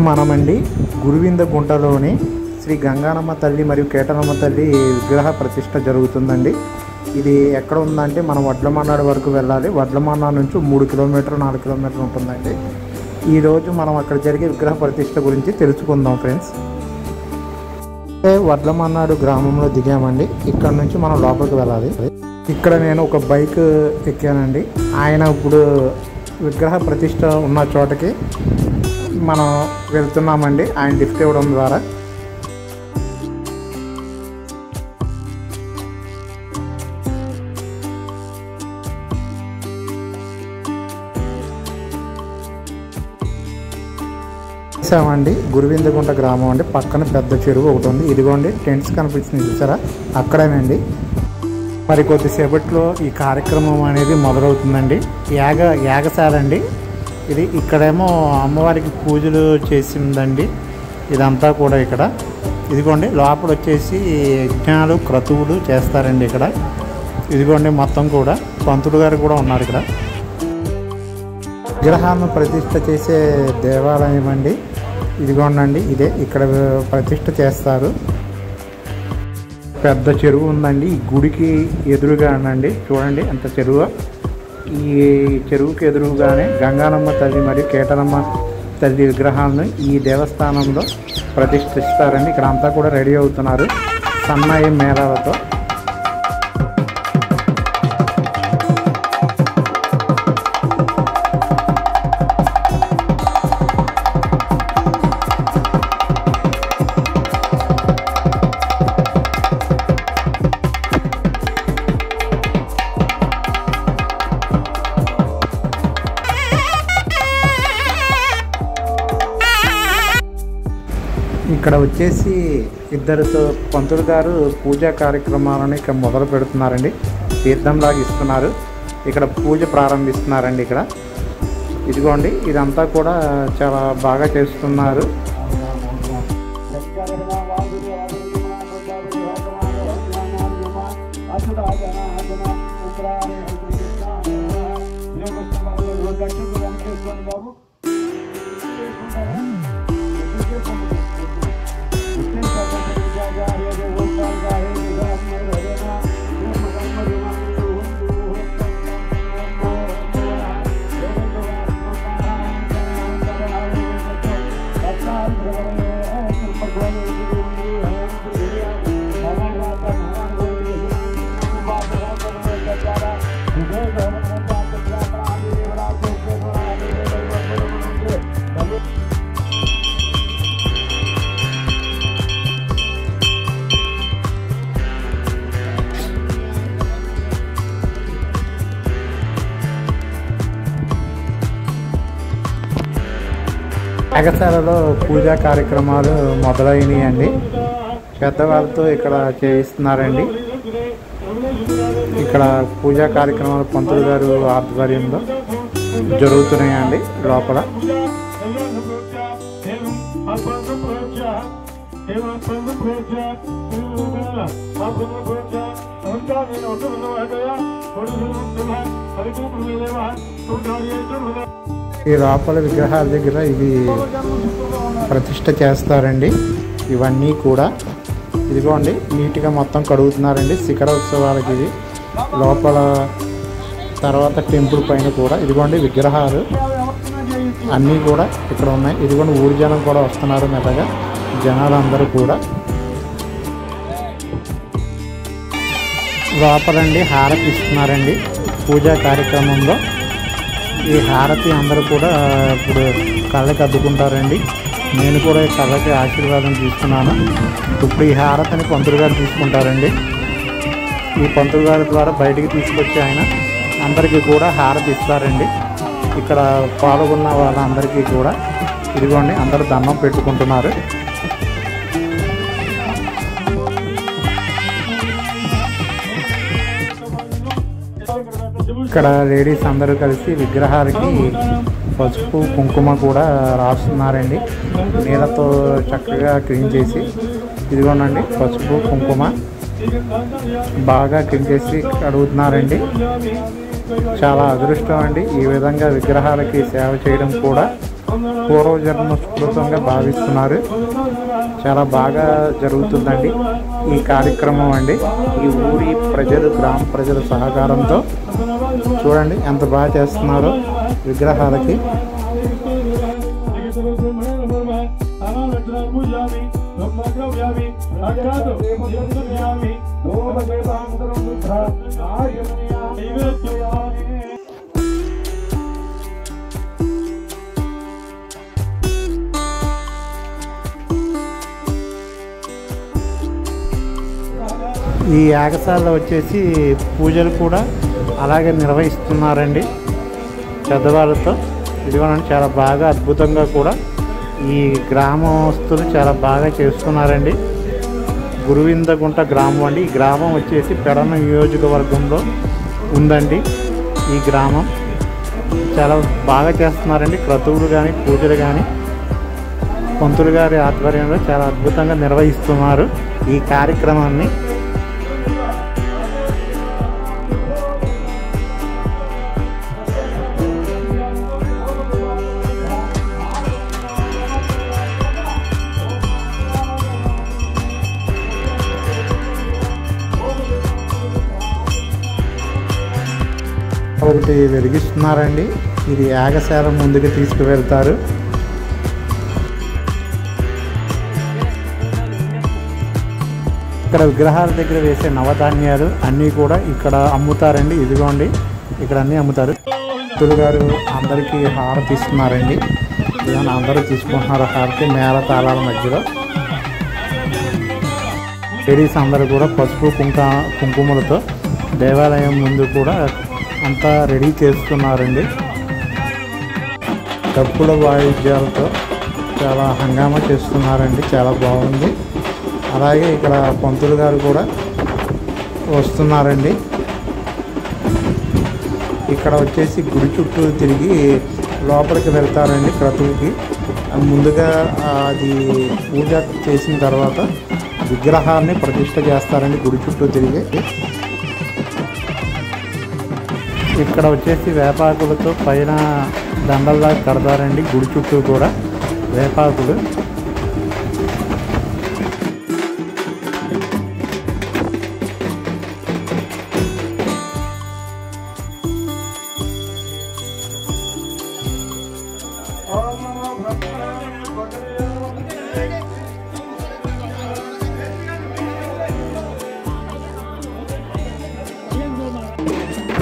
మనమండి గురువింద గుంటలోని శ్రీ గంగానమ్మ తల్లి మరియు కేటనమ్మ తల్లి విగ్రహ ప్రతిష్ట జరుగుతుందండి. ఇది ఎక్కడ ఉందంటే మనం వడ్లమన్నాడు వరకు వెళ్ళాలి. వడ్లమన్నాడు నుంచి 3 కిలోమీటర్ 4 కిలోమీటర్లు ఉంటుందండి. ఈరోజు మనం అక్కడ జరిగే విగ్రహ ప్రతిష్ట గురించి తెలుసుకుందాం ఫ్రెండ్స్. వడ్లమన్నాడు గ్రామంలో దిగామండి. ఇక్కడ నుంచి మనం లోపలికి వెళ్ళాలి. ఇక్కడ నేను ఒక బైక్ ఎక్కానండి. ఆయన ఇప్పుడు విగ్రహ ప్రతిష్ట ఉన్న చోటకి మనం వెళ్తున్నామండి ఆయన లిఫ్ట్ ఇవ్వడం ద్వారా. చూసామండి గురువిందగుంట గ్రామం అండి. పక్కన పెద్ద చెరువు ఒకటి ఉంది. ఇదిగోండి టెంట్స్ కనిపిస్తుంది చూసారా, అక్కడేనండి. మరి కొద్దిసేపట్లో ఈ కార్యక్రమం అనేది మొదలవుతుందండి. యాగశాల అండి ఇది. ఇక్కడేమో అమ్మవారికి పూజలు చేసిందండి ఇదంతా కూడా. ఇక్కడ ఇదిగోండి లోపల వచ్చేసి యజ్ఞాలు క్రతువులు చేస్తారండి ఇక్కడ. ఇదిగోండి మొత్తం కూడా పంతులు గారు కూడా ఉన్నారు ఇక్కడ. విగ్రహాలను ప్రతిష్ఠ చేసే దేవాలయం అండి. ఇదిగోండి ఇదే ఇక్కడ ప్రతిష్ఠ చేస్తారు. పెద్ద చెరువు ఉందండి ఈ గుడికి ఎదురుగా అండి. చూడండి ఎంత చెరువు. ఈ చెరువుకి ఎదురుగానే గంగానమ్మ తల్లి మరియు కేటనమ్మ తల్లి విగ్రహాలను ఈ దేవస్థానంలో ప్రతిష్ఠిస్తారండి. ఇక్కడ అంతా కూడా రెడీ అవుతున్నారు సన్నాయి మేళాలతో. ఇక్కడ వచ్చేసి ఇద్దరితో పంతులు గారు పూజా కార్యక్రమాలను ఇక్కడ మొదలు పెడుతున్నారండి. తీర్థంలాగా ఇస్తున్నారు. ఇక్కడ పూజ ప్రారంభిస్తున్నారండి. ఇక్కడ ఇదిగోండి ఇదంతా కూడా చాలా బాగా చేస్తున్నారు. యాగశాలలో పూజా కార్యక్రమాలు మొదలైనవి అండి. పెద్దవాళ్ళతో ఇక్కడ చేయిస్తున్నారండి. ఇక్కడ పూజా కార్యక్రమాలు పంతులు గారు ఆధ్వర్యంలో జరుగుతున్నాయండి లోపల. ఈ లోపల విగ్రహాల దగ్గర ఇవి ప్రతిష్ఠ చేస్తారండి. ఇవన్నీ కూడా ఇదిగోండి నీట్గా మొత్తం కడుగుతున్నారండి శిఖర ఉత్సవాలకి ఇది. లోపల తర్వాత టెంపుల్ పైన కూడా ఇదిగోండి విగ్రహాలు అన్నీ కూడా ఇక్కడ ఉన్నాయి. ఇదిగోండి ఊరి జనం కూడా వస్తున్నారు మెల్లగా. జనాలందరూ కూడా లోపలండి హారతి ఇస్తున్నారండి పూజా కార్యక్రమంలో. ఈ హారతి అందరూ కూడా ఇప్పుడు కళ్ళకి అద్దుకుంటారండి. నేను కూడా ఈ కళ్ళకి ఆశీర్వాదం తీసుకున్నాను. ఇప్పుడు ఈ హారతిని పంతులు గారు తీసుకుంటారండి. ఈ పంతులు గారి ద్వారా బయటికి తీసుకొచ్చి ఆయన అందరికీ కూడా హారతి ఇస్తారండి. ఇక్కడ పాల్గొన్న వాళ్ళందరికీ కూడా ఇదిగోండి అందరూ దండం పెట్టుకుంటున్నారు. ఇక్కడ లేడీస్ అందరూ కలిసి విగ్రహాలకి పసుపు కుంకుమ కూడా రాస్తున్నారండి. నీళ్ళతో చక్కగా క్లీన్ చేసి ఇదిగోనండి పసుపు కుంకుమ బాగా క్లీన్ చేసి కడుగుతున్నారండి. చాలా అదృష్టం అండి ఈ విధంగా విగ్రహాలకి సేవ చేయడం కూడా. పూర్వజన్మ స్మృతంగా భావిస్తున్నారు. చాలా బాగా జరుగుతుందండి ఈ కార్యక్రమం అండి. ఈ ఊరి ప్రజలు, గ్రామ ప్రజల సహకారంతో చూడండి ఎంత బాగా చేస్తున్నారో విగ్రహాలకి. ఈ యాగశాలలో వచ్చేసి పూజలు కూడా అలాగే నిర్వహిస్తున్నారండి పెద్దవాళ్ళతో. ఇదిగోనండి చాలా బాగా అద్భుతంగా కూడా ఈ గ్రామస్తులు చాలా బాగా చేస్తున్నారండి. గురువిందగుంట గ్రామం అండి. ఈ గ్రామం వచ్చేసి పెడన నియోజకవర్గంలో ఉందండి. ఈ గ్రామం చాలా బాగా చేస్తున్నారండి. క్రతువులు కానీ పూజలు కానీ పంతులు గారి ఆధ్వర్యంలో చాలా అద్భుతంగా నిర్వహిస్తున్నారు ఈ కార్యక్రమాన్ని. ఒకటి వెలిగిస్తున్నారండి. ఇది యాగశాల ముందుకు తీసుకువెళ్తారు. ఇక్కడ విగ్రహాల దగ్గర వేసే నవధాన్యాలు అన్నీ కూడా ఇక్కడ అమ్ముతారండి. ఇదిగోండి ఇక్కడ అన్నీ అమ్ముతారు. భక్తులు గారు అందరికీ హారతి ఇస్తున్నారండి. ఇదిగోండి అందరూ తీసుకుంటున్నారు హారతి మేళ తాళాల మధ్యలో. లేడీస్ అందరూ కూడా పసుపు కుంకుమలతో దేవాలయం ముందు కూడా అంతా రెడీ చేస్తున్నారండి. డప్పుల వాయిద్యాలతో చాలా హంగామా చేస్తున్నారండి. చాలా బాగుంది. అలాగే ఇక్కడ పంతులు గారు కూడా వస్తున్నారండి. ఇక్కడ వచ్చేసి గుడి చుట్టూ తిరిగి లోపలికి వెళ్తారండి క్రతువుకి. ముందుగా అది పూజ చేసిన తర్వాత విగ్రహాన్ని ప్రతిష్ఠ చేస్తారండి గుడి చుట్టూ తిరిగి. ఇక్కడ వచ్చేసి వేపాకులతో పైన దండల్లా కడతారండి గుడి చుట్టూ కూడా వేపాకులు.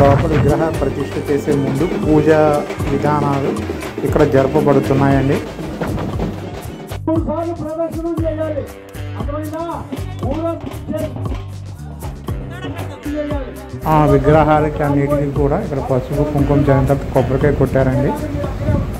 లోపల విగ్రహ ప్రతిష్ఠ చేసే ముందు పూజా విధానాలు ఇక్కడ జరపబడుతున్నాయండి. ఆ విగ్రహాలకి అన్నిటికీ కూడా ఇక్కడ పసుపు కుంకుమ జనంత కొబ్బరికాయ కొట్టారండి.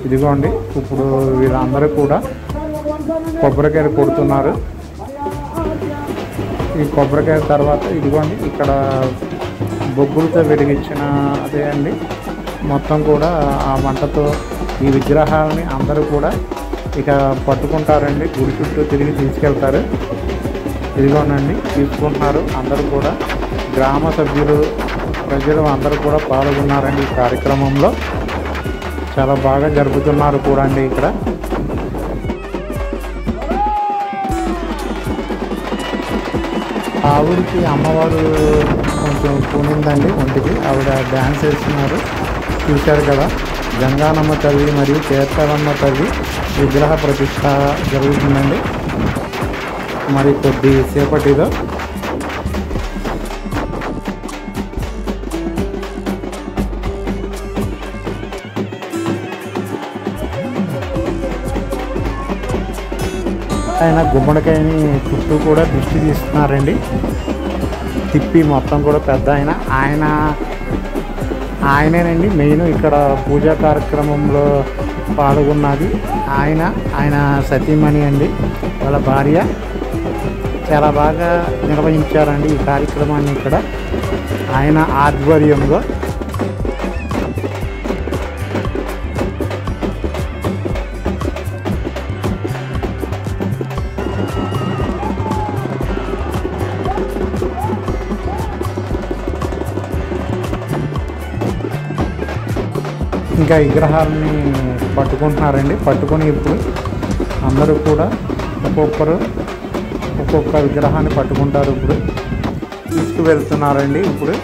ఇదిగోండి ఇప్పుడు వీళ్ళందరూ కూడా కొబ్బరికాయలు కొడుతున్నారు. ఈ కొబ్బరికాయ తర్వాత ఇదిగోండి ఇక్కడ బొగ్గులతో వెలిగించిన అదే అండి మొత్తం కూడా ఆ మంటతో ఈ విగ్రహాలని అందరూ కూడా ఇక పట్టుకుంటారండి. గుడి చుట్టూ తిరిగి తీసుకెళ్తారు. ఇదిగోనండి తీసుకుంటున్నారు. అందరూ కూడా గ్రామ సభ్యులు ప్రజలు అందరూ కూడా పాల్గొన్నారండి ఈ కార్యక్రమంలో. చాలా బాగా జరుపుతున్నారు కూడా అండి ఇక్కడ. ఆవిడికి అమ్మవారు కొంచెం పూనిందండి ఒంటికి. ఆవిడ డ్యాన్స్ వేస్తున్నారు చూశారు కదా. గంగానమ్మ తల్లి మరియు చేర్తాలమ్మ తల్లి విగ్రహ ప్రతిష్ట జరుగుతుందండి మరి కొద్దిసేపటిలో. ఆయన గుమ్మడికాయని చుట్టూ కూడా దిష్టి తీస్తున్నారండి. తిప్పి మొత్తం కూడా పెద్ద ఆయనేనండి మెయిన్ ఇక్కడ పూజా కార్యక్రమంలో పాల్గొన్నది. ఆయన సతీమణి అండి, వాళ్ళ భార్య. చాలా బాగా నిర్వహించారండి ఈ కార్యక్రమాన్ని ఇక్కడ ఆయన ఆధ్వర్యంలో. ఇంకా విగ్రహాలని పట్టుకుంటున్నారండి. పట్టుకొని ఇప్పుడు అందరూ కూడా ఒక్కొక్క విగ్రహాన్ని పట్టుకుంటారు. ఇప్పుడు తీసుకువెళ్తున్నారండి. ఇప్పుడు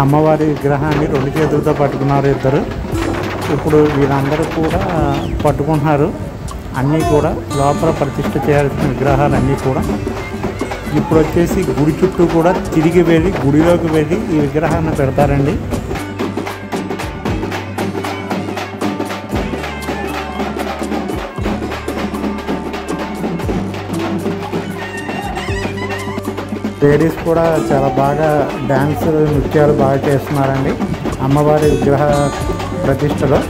అమ్మవారి విగ్రహాన్ని 2 చేతులతో పట్టుకున్నారు ఇద్దరు. ఇప్పుడు వీళ్ళందరూ కూడా పట్టుకుంటున్నారు. అన్నీ కూడా లోపల ప్రతిష్ఠ చేయాల్సిన విగ్రహాలన్నీ కూడా ఇప్పుడు వచ్చేసి గుడి చుట్టూ కూడా తిరిగి వెళ్ళి గుడిలోకి వెళ్ళి ఈ విగ్రహాన్ని పెడతారండి. లేడీస్ కూడా చాలా బాగా డ్యాన్స్ నృత్యాలు బాగా చేస్తున్నారండి అమ్మవారి విగ్రహ ప్రతిష్టలో.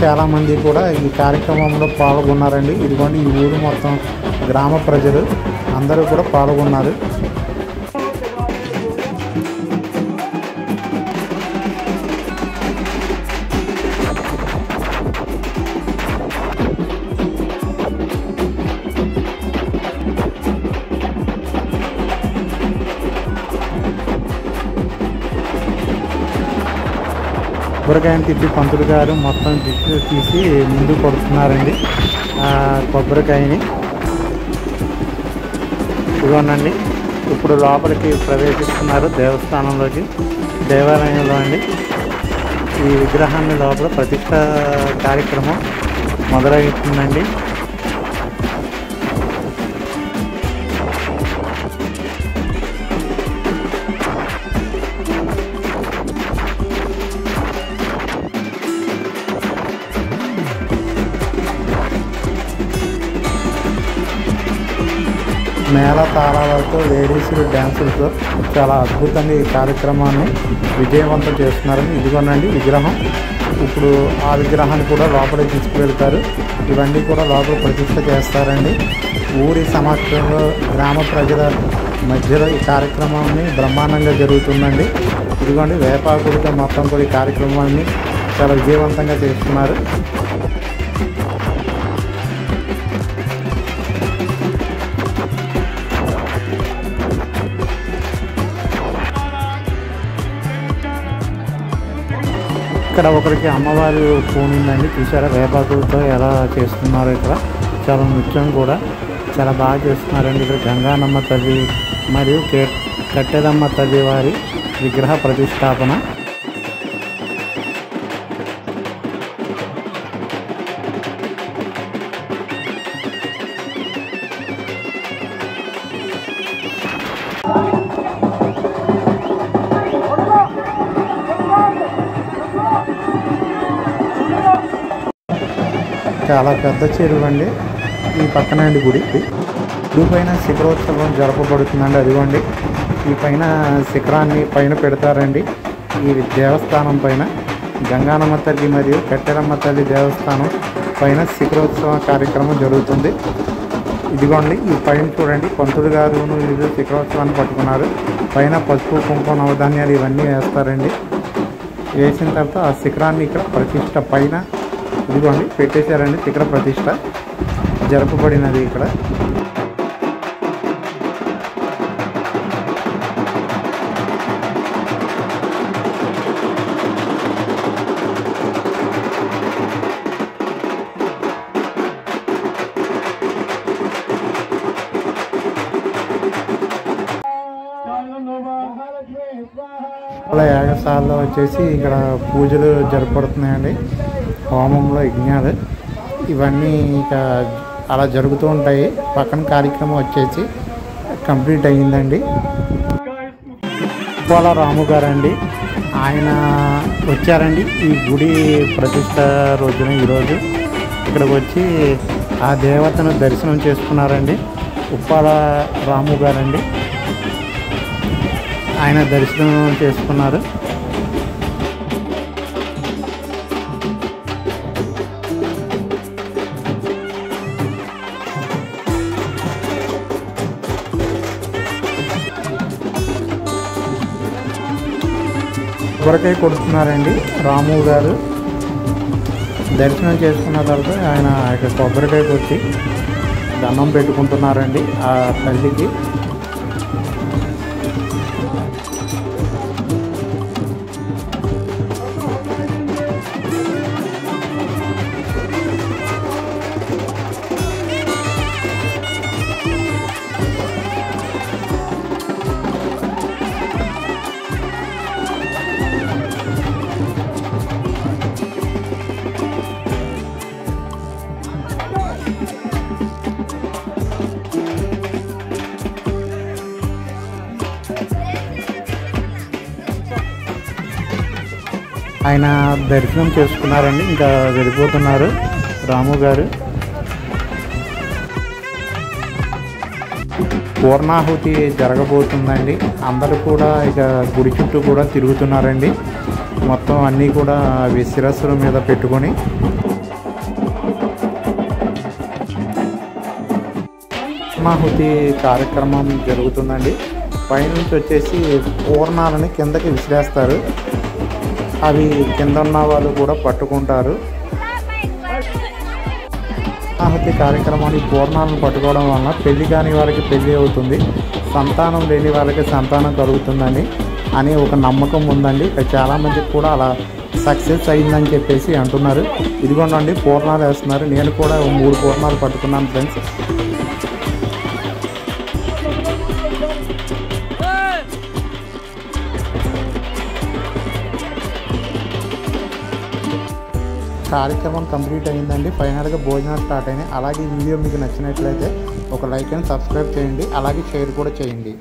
చాలామంది కూడా ఈ కార్యక్రమంలో పాల్గొన్నారండి. ఇదిగోండి ఈ ఊరు మొత్తం గ్రామ ప్రజలు అందరూ కూడా పాల్గొన్నారు. కొబ్బరికాయని తిప్పి పంతులు గారు మొత్తం దిక్కు తీసి ముందు కొడుతున్నారండి కొబ్బరికాయని. ఇవ్వనండి ఇప్పుడు లోపలికి ప్రవేశిస్తున్నారు దేవస్థానంలోకి, దేవాలయంలో అండి. ఈ విగ్రహాన్ని లోపల ప్రతిష్ఠ కార్యక్రమం మొదలవుతుందండి. మేళ తాళాలతో లేడీస్ డ్యాన్సులతో చాలా అద్భుతంగా ఈ కార్యక్రమాన్ని విజయవంతం చేస్తున్నారని. ఇదిగోనండి విగ్రహం. ఇప్పుడు ఆ విగ్రహాన్ని కూడా లోపలికి తీసుకువెళ్తారు. ఇవన్నీ కూడా లోపల ప్రతిష్ఠ చేస్తారండి. ఊరి సమక్షంలో గ్రామ ప్రజల మధ్యలో ఈ కార్యక్రమాన్ని బ్రహ్మాండంగా జరుగుతుందండి. ఇదిగోండి వేపాకుడితో మొత్తం కూడా ఈ కార్యక్రమాన్ని చాలా విజయవంతంగా చేస్తున్నారు. ఇక్కడ ఒకరికి అమ్మవారి పూనిందండి. చూసారా వేపాకులతో ఎలా చేస్తున్నారో. ఇక్కడ చాలా నృత్యం కూడా చాలా బాగా చేస్తున్నారండి. ఇక్కడ గంగానమ్మ తల్లి మరియు కట్టెదమ్మ తల్లి వారి విగ్రహ ప్రతిష్టాపన. చాలా పెద్ద చెరువు అండి. ఈ పక్కన అండి గుడి పైన శిఖరోత్సవం జరపబడుతుందండి. అదిగోండి ఈ పైన శిఖరాన్ని పైన పెడతారండి. ఈ దేవస్థానం పైన గంగానమ్మ తల్లి మరియు కట్టెరమ్మ తల్లి దేవస్థానం పైన శిఖరోత్సవ కార్యక్రమం జరుగుతుంది. ఇదిగోండి ఈ పైన చూడండి పంతులు గారు ఇది శిఖరోత్సవాన్ని పట్టుకున్నారు. పైన పసుపు కుంకుమ నవధాన్యాలు ఇవన్నీ వేస్తారండి. వేసిన తర్వాత ఆ శిఖరాన్ని ఇక్కడ ప్రతిష్ట పైన ఇదిగోండి పెట్టేశారండి. శిఖర ప్రతిష్ట జరపబడినది ఇక్కడ. యాగశాలలో వచ్చేసి ఇక్కడ పూజలు జరపబడుతున్నాయండి. హోమంలో యజ్ఞాలు ఇవన్నీ ఇక అలా జరుగుతూ ఉంటాయి. పక్కన కార్యక్రమం వచ్చేసి కంప్లీట్ అయ్యిందండి. ఉప్పాల రాము గారండి. ఆయన వచ్చారండి ఈ గుడి ప్రతిష్ట రోజున ఈరోజు ఇక్కడికి వచ్చి ఆ దేవతను దర్శనం చేసుకున్నారండి. ఉప్పాల రాము గారండి, ఆయన దర్శనం చేసుకున్నారు. కొబ్బరికాయ కొడుతున్నారండి రాము గారు. దర్శనం చేసుకున్న తర్వాత ఆయన కొబ్బరికాయ కొట్టి దండం పెట్టుకుంటున్నారండి ఆ తల్లికి. ఆయన దర్శనం చేసుకున్నారండి, ఇంకా వెళ్ళిపోతున్నారు రాము గారు. పూర్ణాహుతి జరగబోతుందండి. అందరూ కూడా ఇక గుడి చుట్టూ కూడా తిరుగుతున్నారండి. మొత్తం అన్నీ కూడా శిరస్సుల మీద పెట్టుకొని పూర్ణాహుతి కార్యక్రమం జరుగుతుందండి. పైనుంచి వచ్చేసి పూర్ణాలని కిందకి విసిరేస్తారు. అవి కింద ఉన్న వాళ్ళు కూడా పట్టుకుంటారు. పూర్ణాహుతి కార్యక్రమాన్ని పూర్ణాలను పట్టుకోవడం వలన పెళ్లి కాని వారికి పెళ్లి అవుతుంది, సంతానం లేని వాళ్ళకి సంతానం కలుగుతుందని అని ఒక నమ్మకం ఉందండి. చాలామందికి కూడా అలా సక్సెస్ అయిందని చెప్పేసి అంటున్నారు. ఇదిగోండి పూర్ణాలు వేస్తున్నారు. నేను కూడా 3 పూర్ణాలు పట్టుకున్నాను ఫ్రెండ్స్. కార్యక్రమం కంప్లీట్ అయిందండి. ఫైనల్గా భోజనాలు స్టార్ట్ అయినాయి. అలాగే ఈ వీడియో మీకు నచ్చినట్లయితే ఒక లైక్ అండ్ సబ్స్క్రైబ్ చేయండి, అలాగే షేర్ కూడా చేయండి.